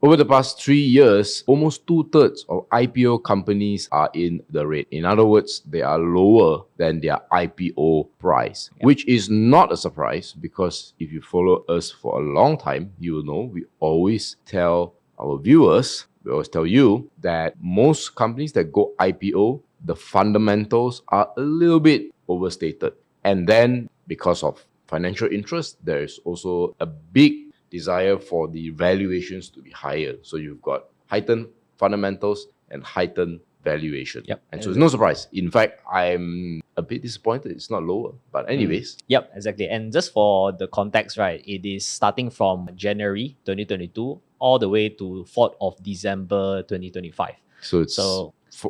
Over the past 3 years, almost 2/3 of IPO companies are in the red. In other words, they are lower than their IPO price, which is not a surprise because if you follow us for a long time, you will know we always tell our viewers, we always tell you that most companies that go IPO, the fundamentals are a little bit overstated. And then because of financial interest, there is also a big desire for the valuations to be higher. So you've got heightened fundamentals and heightened valuation. And so it's no surprise. In fact, I'm a bit disappointed it's not lower. But anyways. Yep, exactly. And just for the context, right, it is starting from January 2022 all the way to 4th of December 2025. So it's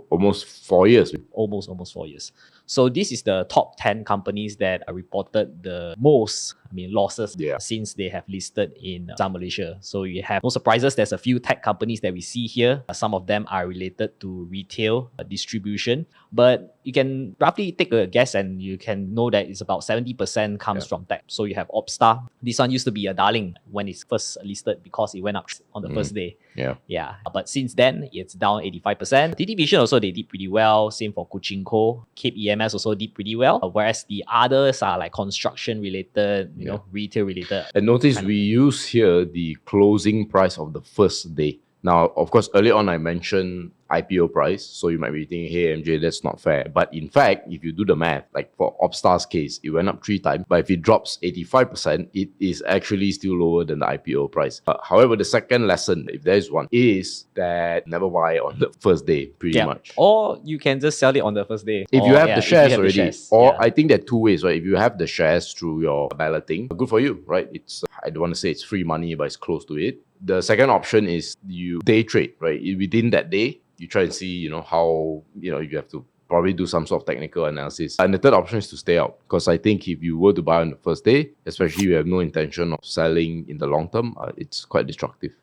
almost 4 years. Almost 4 years. So this is the top 10 companies that are reported the most losses since they have listed in Malaysia. So you have no surprises. There's a few tech companies that we see here. Some of them are related to retail distribution, but you can roughly take a guess and you can know that it's about 70% comes from tech. So you have Opstar. This one used to be a darling when it's first listed because it went up on the first day. But since then, it's down 85%. TT Vision also, they did pretty well. Same for Kuchinko. Cape EMS also did pretty well. Whereas the others are like construction related, you know, retail related. And notice we use here the closing price of the first day. Now, of course, earlier on I mentioned IPO price. So you might be thinking, hey, MJ, that's not fair. But in fact, if you do the math, like for Opstar's case, it went up 3 times. But if it drops 85%, it is actually still lower than the IPO price. However, the second lesson, if there is one, is that never buy on the first day, pretty much. Or you can just sell it on the first day. If you have the shares already. I think there are 2 ways, right? If you have the shares through your balloting, good for you, right? It's, I don't want to say it's free money, but it's close to it. The second option is you day trade, right? Within that day, you try and see, how, you have to probably do some sort of technical analysis. And the third option is to stay out. Because I think if you were to buy on the first day, especially if you have no intention of selling in the long term, it's quite destructive.